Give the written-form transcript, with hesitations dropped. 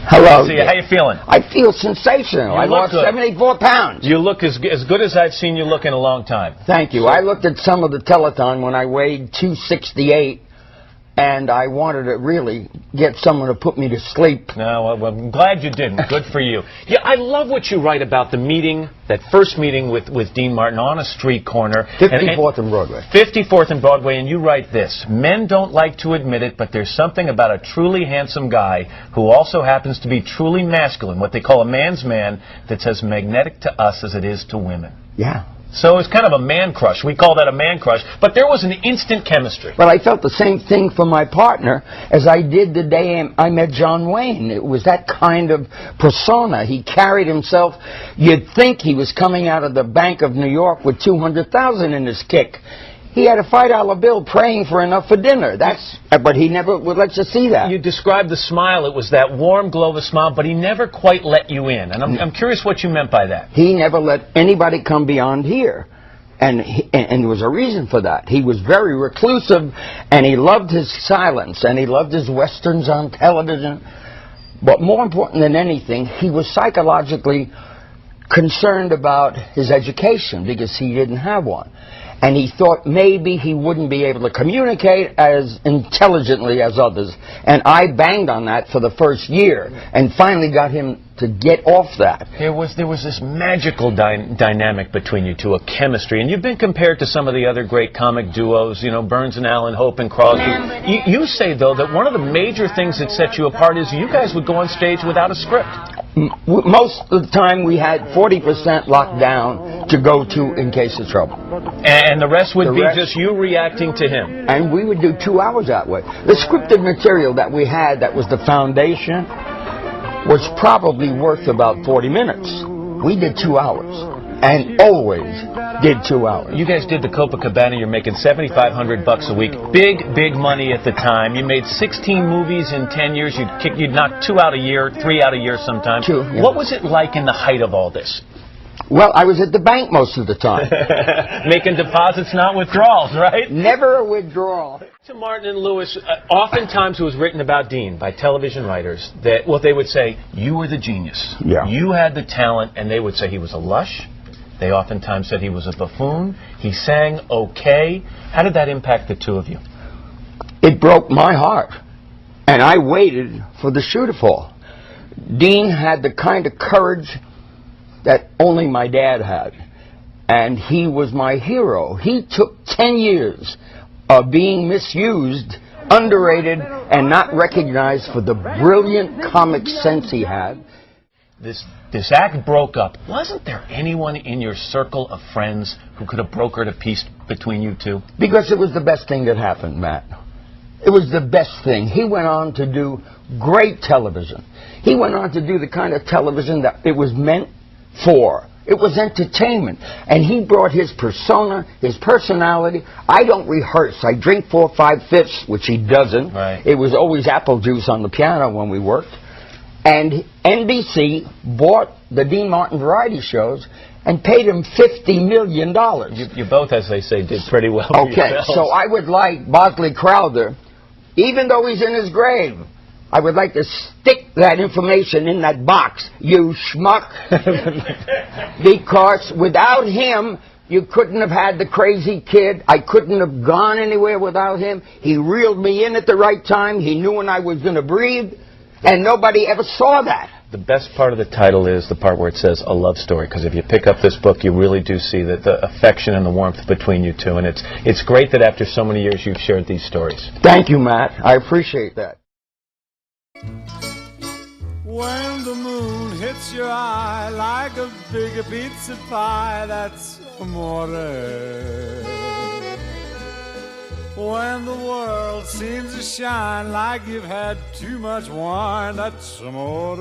Hello. See you. How you feeling? I feel sensational. I lost 74 pounds. You look as good as I've seen you look in a long time. Thank you. I looked at some of the telethon when I weighed 268, and I wanted to really get someone to put me to sleep. No, well, I'm glad you didn't. Good for you. Yeah, I love what you write about the meeting, that first meeting with Dean Martin on a street corner. 54th and Broadway. 54th and Broadway, and you write this: men don't like to admit it, but there's something about a truly handsome guy who also happens to be truly masculine, what they call a man's man, that's as magnetic to us as it is to women. Yeah. So it's kind of a man crush. We call that a man crush. But there was an instant chemistry. But I felt the same thing for my partner as I did the day I met John Wayne. It was that kind of persona. He carried himself. You'd think he was coming out of the Bank of New York with $200,000 in his kick. He had a $5 bill praying for enough for dinner. But he never would let you see that. You described the smile. It was that warm glow of a smile, but he never quite let you in. And I'm curious what you meant by that. He never let anybody come beyond here. And there was a reason for that. He was very reclusive, and he loved his silence, and he loved his westerns on television. But more important than anything, he was psychologically concerned about his education because he didn't have one. And he thought maybe he wouldn't be able to communicate as intelligently as others. And I banged on that for the first year and finally got him to get off that. There was this magical dynamic between you two, a chemistry. And you've been compared to some of the other great comic duos, you know, Burns and Allen, Hope and Crosby. You say, though, that one of the major things that set you apart is you guys would go on stage without a script. Most of the time we had 40% locked down to go to in case of trouble. And the rest would be just you reacting to him. And we would do 2 hours that way. The scripted material that we had, that was the foundation, was probably worth about 40 minutes. We did 2 hours. And always did 2 hours. You guys did the Copacabana. You're making $7,500 a week. Big money at the time. You made 16 movies in 10 years. You'd knock 2 out a year, 3 out a year sometimes. 2, yeah. What was it like in the height of all this? Well, I was at the bank most of the time. Making deposits, not withdrawals, right? Never a withdrawal. To Martin and Lewis, oftentimes it was written about Dean by television writers that they would say, you were the genius. Yeah. You had the talent, and they would say he was a lush. They oftentimes said he was a buffoon. He sang okay. How did that impact the two of you? It broke my heart. And I waited for the shoe to fall. Dean had the kind of courage that only my dad had. And he was my hero. He took 10 years of being misused, underrated, and not recognized for the brilliant comic sense he had. This act broke up. Wasn't there anyone in your circle of friends who could have brokered a peace between you two? Because it was the best thing that happened, Matt. It was the best thing. He went on to do great television. He went on to do the kind of television that it was meant for. It was entertainment. And he brought his persona, his personality. I don't rehearse. I drink 4 or 5 fifths, which he doesn't. Right. It was always apple juice on the piano when we worked. And NBC bought the Dean Martin variety shows and paid him $50 million. You both, as they say, did pretty well. Okay, so I would like Bosley Crowther, even though he's in his grave, I would like to stick that information in that box, you schmuck. Because without him, you couldn't have had the crazy kid. I couldn't have gone anywhere without him. He reeled me in at the right time. He knew when I was going to breathe. And nobody ever saw that. The best part of the title is the part where it says a love story, because if you pick up this book, you really do see that the affection and the warmth between you two. And it's great that after so many years you've shared these stories. Thank you, Matt. I appreciate that. When the moon hits your eye like a big pizza pie, that's amore. When the world seems to shine like you've had too much wine, that's amore.